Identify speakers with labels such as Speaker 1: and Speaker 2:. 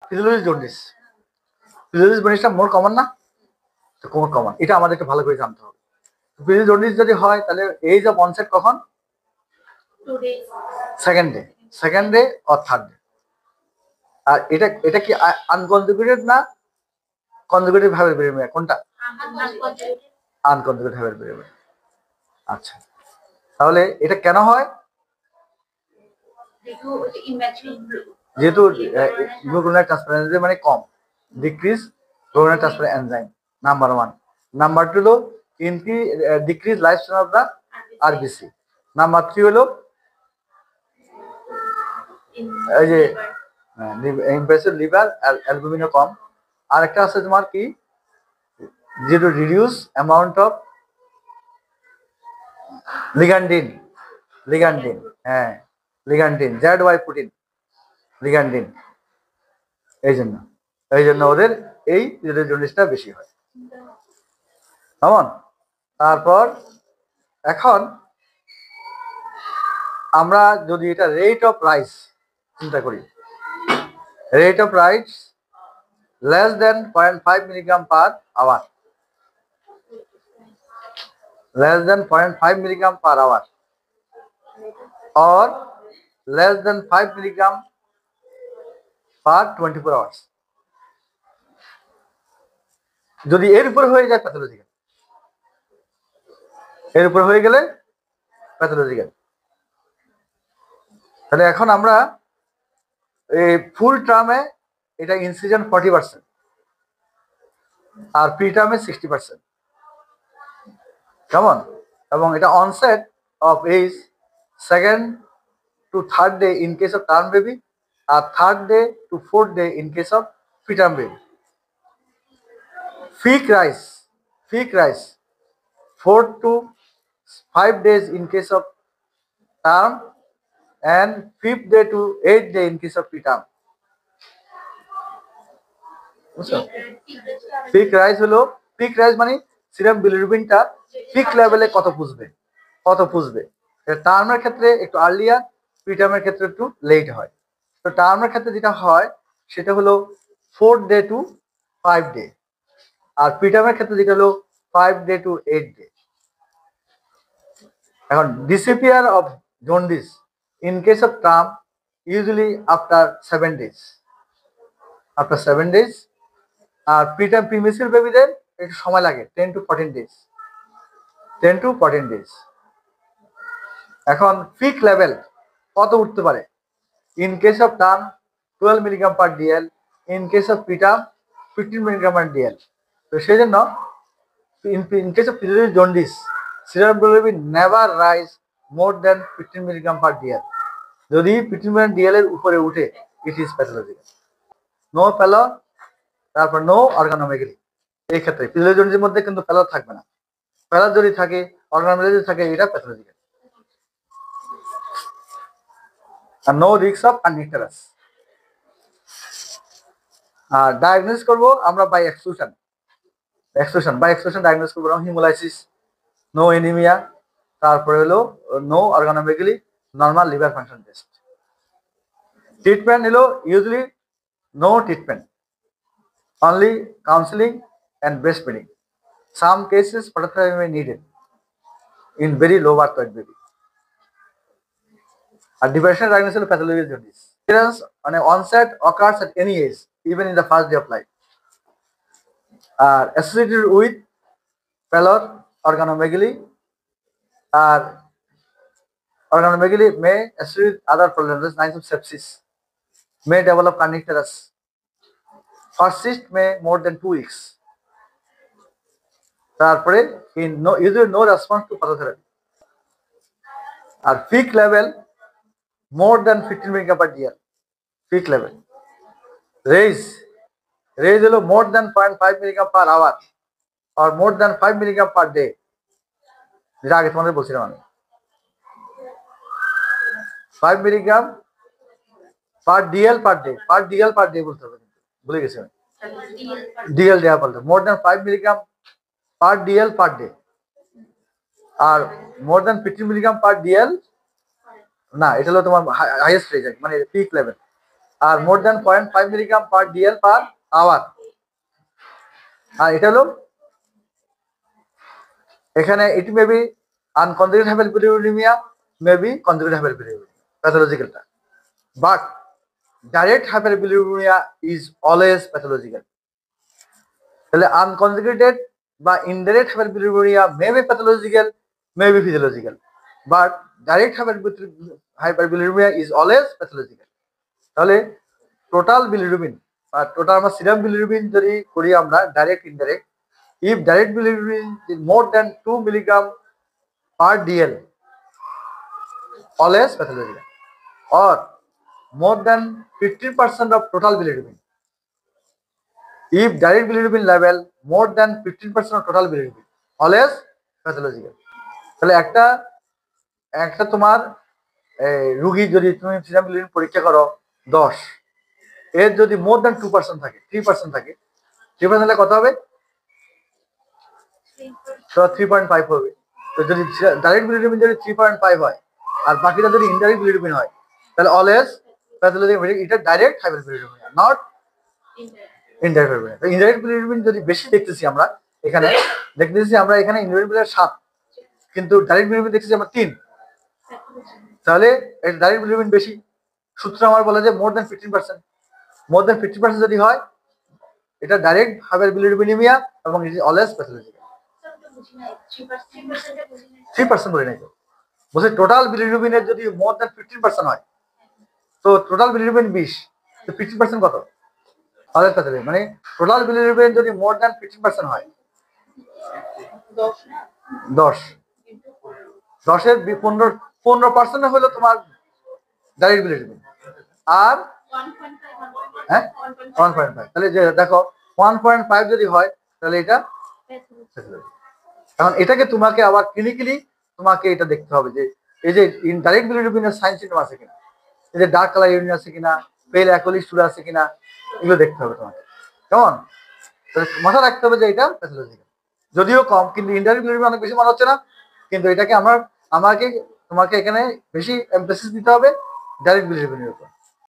Speaker 1: Physiology jaundice. Physiology জন্ডিসটা more common না? তো মোর কমন, এটা আমাদেরকে ভালো করে জানতে হবে। ফিজিওলজি জন্ডিস যদি হয় তাহলে এইজ অফ অনসেট কখন? Second day or third day. আর এটা কি আনকনজুগেটেড না কনজুগেটিভ ভাবে বেরোবে? কোনটা? আনকনজুগেটিভ ভাবে বেরোবে। আচ্ছা, তাহলে এটা কেন হয়? যেহেতু হিমোগ্লোবিন ট্রান্সফারেন্স মানে কম, decrease globin transfer enzyme, number 1। Number 2 হলো decrease life span of the RBC. Number 3 হলো এই যে ইমপ্রেসিভ লিভার অ্যালবুমিনও কম। আর একটা আছে তোমার কি, যেহেতু রিডিউস অ্যামাউন্ট অফ লিগ্যান্ডিন, হ্যাঁ লিগ্যান্ডিন, জেড ওয়াই প্রোটিন লিগ্যান্ডিন, এই জন্য ওদের এই জন্ডিসটা বেশি হয়। কেমন? তারপর এখন আমরা যদি এটা রেট অফ রাইস চিন্তা করি, rate of rice less than 0.5 milligram per hour, less than 0.5 milligram per hour or less than 5 milligram per 24 hours। যদি এর উপর হয়ে যায় প্যাথোলজিক্যাল, এর উপর হয়ে গেলে প্যাথোলজিক্যাল। তাহলে এখন আমরা এই ফুল টার্মে এটা ইনসিজন 40% আর প্রি টার্মে 60%। কেমন? এবং এটা onset of age 2nd to 3rd day in case of term baby আর 3rd day to 4th day in case of preterm baby। Peak rise 4 to 5 days in case of term and 5th day to 8th day in case of preterm। Peak rise হলো, peak rise মানে serum বিলিরুবিনটা peak লেভেলে কত পুষবে। টার্মের ক্ষেত্রে একটু earlier, প্রিটার্মের ক্ষেত্রে একটু লেট হয়। তো টার্মের ক্ষেত্রে যেটা হয় সেটা হলো 4th day to 5 day, আর প্রিটার্মের ক্ষেত্রে যেটা হলো 5 day to 8 day। এখন disappear of jaundice in case of term usually after 7 days, আর প্রিটার্ম প্রিমেচিউর বেবিদের একটু সময় লাগে 10 to 14 days। এখন পিক লেভেল কত উঠতে পারে? In case of term 12 milligram per dL, in case of preterm 15 milligram per dL. তো সেই জন্য in case of physiology jaundice serum bilirubin never rise more than 15 milligram per dL. যদি 15 milligram DL এর উপরে উঠে ইট ইজ প্যাথোলজিক্যাল। নো প্যালো, তারপর no অর্গানোমেগালি। এই ক্ষেত্রে ফিজিওলজি জন্ডিসের মধ্যে কিন্তু প্যালো থাকবে না। প্যালো যদি থাকে, অর্গানোমেগালি যদি থাকে, এটা প্যাথোলজিক্যাল। আর নো রিস্ক অফ আননিকটারাস। আর ডায়াগনোস করব আমরা বাই এক্সক্লুশন ডায়াগনোস করবো। হিমোলাইসিস, নো এনিমিয়া, তারপরে হলো no organomegaly, normal liver function test. Treatment হলো usually no treatment, only counseling and breastfeeding. Some cases phototherapy may needed in very low birth weight baby. A differential diagnosis of pathological jaundice. Appearance on a onset occurs at any age, even in the first day of life. Associated with pallor, organomegaly, organomegaly may associate with other problems, signs of sepsis, may develop kernicterus, persist may more than 2 weeks. তারপরে usually no response to phototherapy। আর peak level more than 15 milligram per DL, peak level। Raise হলো more than 0.5 milligram per hour or more than 5 milligram per day, যেটা আগে তোমাদের বলছিলাম আমি। 5 milligram per DL per day বলতে হবে, ভুলে গেছি আমি। DL দেওয়া বলতে more than 5 milligram per DL per day আর more than 15 milligram per DL না, এটা হলো তোমার হাইয়েস্ট রেঞ্জ, মানে পিক লেভেল। আর more than 0.5 milligram per dL per hour. আর এটা হলো এখানে it may be unconjugated hyperbilirubinaemia, may be conjugated hyperbilirubinaemia প্যাথোলজিক্যালটা, but direct hyperbilirubinaemia is always pathological. তাহলে আনকনজুগেটেড বা indirect hyperbilirubinaemia may be pathological, may be physiological, but direct hyperbilirubinaemia is always pathological. তাহলে total bilirubin বা total আমরা serum bilirubin যদি করি আমরা direct indirect, if direct bilirubin is more than 2 milligram per dl, always pathological, or more than 15% of total bilirubin. If direct bilirubin level more than 15% of total bilirubin, always pathological. তাহলে একটা একটা তোমার রোগী যদি তুমি সিরাম বিলিরুবিন পরীক্ষা করো 10, এর যদি মোর দ্যান 2% থাকে, 3% থাকে, 3% হলে কত হবে? তো 3.5 হবে। তো যদি ডাইরেক্ট বিলিরুবিন যদি 3.5 হয় আর বাকিটা যদি ইনডাইরেক্ট বিলিরুবিন হয়, তাহলে অলওয়েজ প্যাথোলজিক্যাল। এটা ডাইরেক্ট হাইপারবিলিরুবিন, নট ইনডাইরেক্ট বিলিরুবিন। তো ইনডাইরেক্ট বিলিরুবিন যদি বেশি দেখতেছি আমরা এখানে ইনডাইরেক্ট বিলিরুবিন 7, কিন্তু ডাইরেক্ট বিলিরুবিন দেখতেছি আমরা 3, তাহলে ডাইরেক্ট বিলিরুবিন বেশি। সূত্র আমার বলে যে মোর দ্যান 15%, মোর দ্যান 50% যদি হয় এটা ডাইরেক্ট হাইপারবিলিরুবিনিমিয়া এবং ইট ইজ অলওয়েজ প্যাথোলজিক্যাল। 3% বলে নাই তো, বলছে টোটাল বিলিরুবিনের যদি মোর দ্যান 15% হয়, তো টোটাল বিলিরুবিন 20, তো 50% কত? Always pathological. মানে টোটাল বিলিরুবিন যদি মোর দ্যান 15% হয়, 10, 10-এর 15% হলো তোমার ডাইরেক্ট বিলিরুবিন, আর 1.5, তাহলে যে দেখো 1.5 যদি হয় তাহলে এটা প্যাথোলজি। এখন এটাকে তোমাকে আবার ক্লিনিক্যালি তোমাকে এটা দেখতে হবে যে এই যে ডাইরেক্ট বিলিরুবিনের সাইন সিম্পটম আছে কিনা, এই যে ডার্ক কালার ইউরিন আছে কিনা, পেল অ্যাকোলি স্টুল আছে কিনা, এগুলো দেখতে হবে তোমাকে। কেমন? তাহলে মাথা রাখতে হবে যে এটা প্যাথোলজিক্যাল। যদিও কম, কিন্তু ইনডাইরেক্ট বিলিরুবিন অনেক বেশি মনে হচ্ছে না, কিন্তু এটাকে তোমাকে এখানে বেশি এমফেসিস দিতে হবে ডাইরেক্ট বিলিরুবিনের উপর।